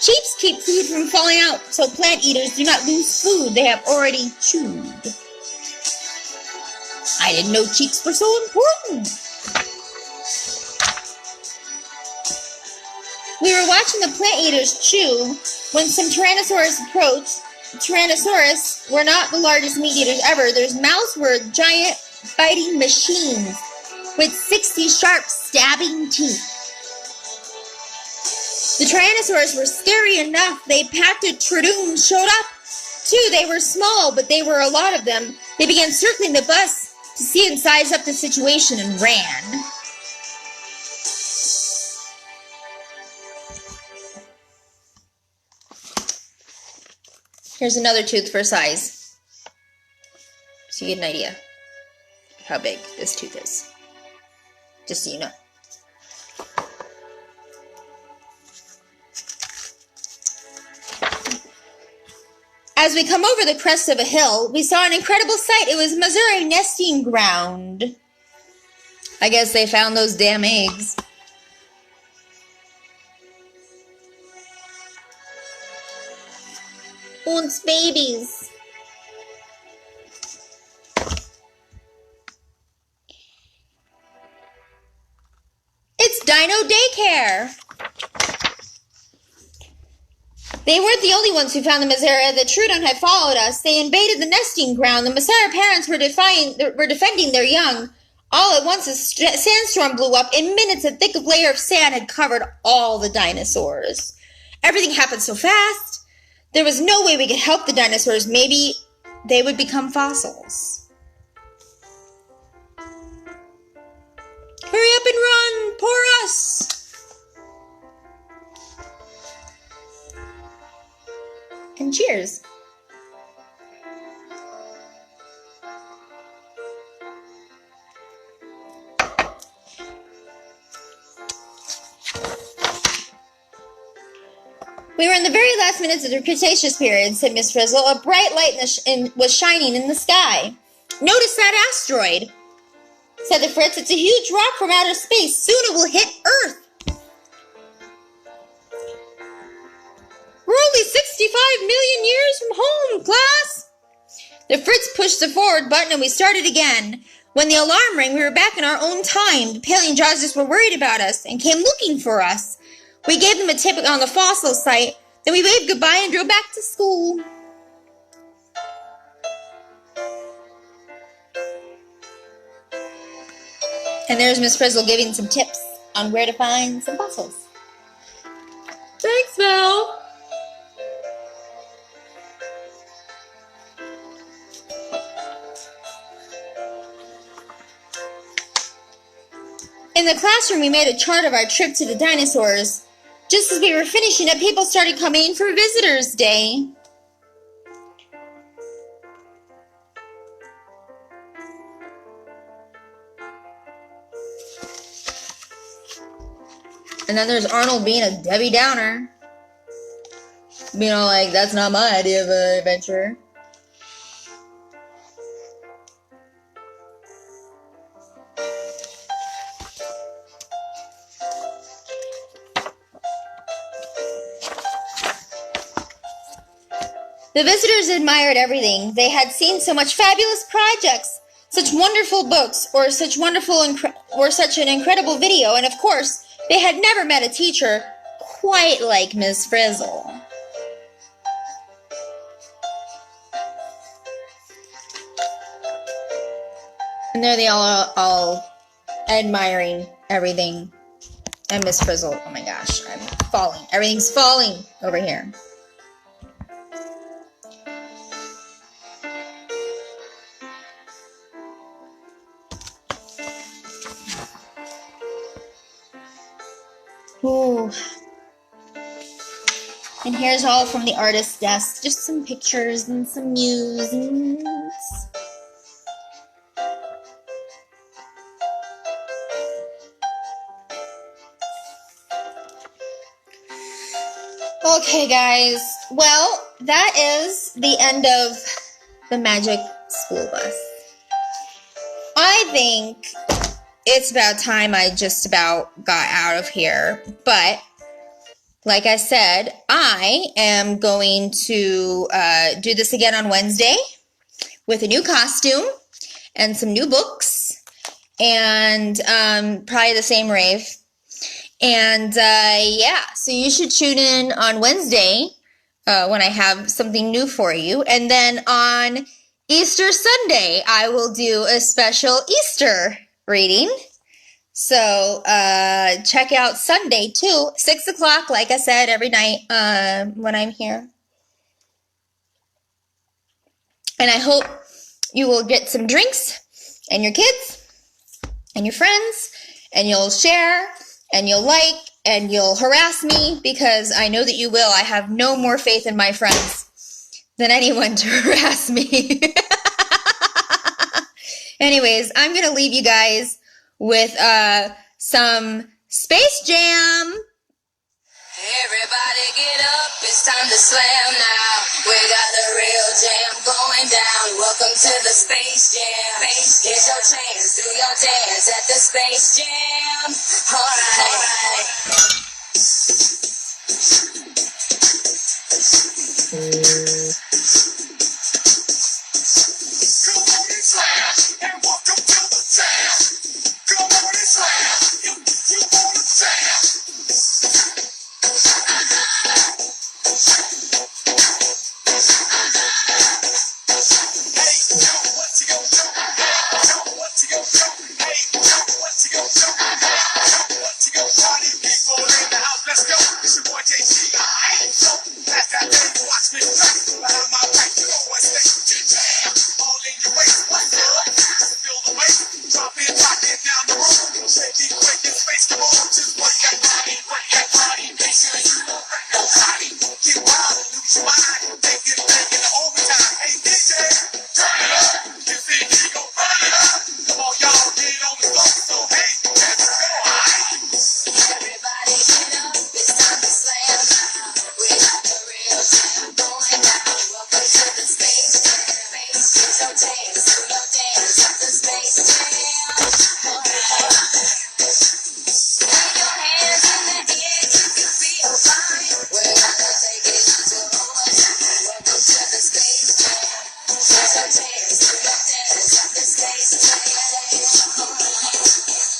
Cheeks keep food from falling out, so plant eaters do not lose food they have already chewed. I didn't know cheeks were so important. We were watching the plant eaters chew when some Tyrannosaurus approached. Tyrannosaurus were not the largest meat eaters ever. Their mouths were giant biting machines with 60 sharp stabbing teeth. The Tyrannosaurus were scary enough. They packed a Tradoon showed up, too. They were small, but they were a lot of them. They began circling the bus to see and size up the situation and ran. Here's another tooth for size, so you get an idea of how big this tooth is. Just so you know. As we come over the crest of a hill, we saw an incredible sight. It was Missouri nesting ground. I guess they found those damn eggs. Und babies. It's Dino Daycare. They weren't the only ones who found the Missouri. The Trudon had followed us. They invaded the nesting ground. The Missouri parents were defending their young. All at once, a sandstorm blew up. In minutes, a thick layer of sand had covered all the dinosaurs. Everything happened so fast. There was no way we could help the dinosaurs. Maybe they would become fossils. Hurry up and run! Poor us! And cheers. We were in the very last minutes of the Cretaceous period, said Miss Frizzle. A bright light was shining in the sky. Notice that asteroid, said the Fritz. It's a huge rock from outer space. Soon it will hit Earth. We're only 65 million years from home, class. The Fritz pushed the forward button and we started again. When the alarm rang, we were back in our own time. The paleontologists were worried about us and came looking for us. We gave them a tip on the fossil site, then we waved goodbye and drove back to school. And there's Miss Frizzle giving some tips on where to find some fossils. Thanks, Val. In the classroom, we made a chart of our trip to the dinosaurs. Just as we were finishing it, people started coming in for Visitors' Day. And then there's Arnold being a Debbie Downer. Being all like, that's not my idea of an adventure. The visitors admired everything. They had seen so much fabulous projects, such wonderful books, or such an incredible video, and of course, they had never met a teacher quite like Miss Frizzle. And there they all admiring everything. And Miss Frizzle, oh my gosh, I'm falling. Everything's falling over here. Ooh. And here's all from the artist's desk. Just some pictures and some musings. Okay, guys. Well, that is the end of the Magic School Bus. I think it's about time I just about got out of here. But, like I said, I am going to do this again on Wednesday with a new costume and some new books and probably the same rave. And, yeah, so you should tune in on Wednesday when I have something new for you. And then on Easter Sunday, I will do a special Easter reading. So, check out Sunday, too. 6 o'clock, like I said, every night when I'm here. And I hope you will get some drinks and your kids and your friends, and you'll share and you'll like, and you'll harass me, because I know that you will. I have no more faith in my friends than anyone to harass me. Anyways, I'm going to leave you guys with some Space Jam. Everybody get up, it's time to slam now. We got the real jam going down. Welcome to the Space Jam. Here's your chance, do your dance at the Space Jam.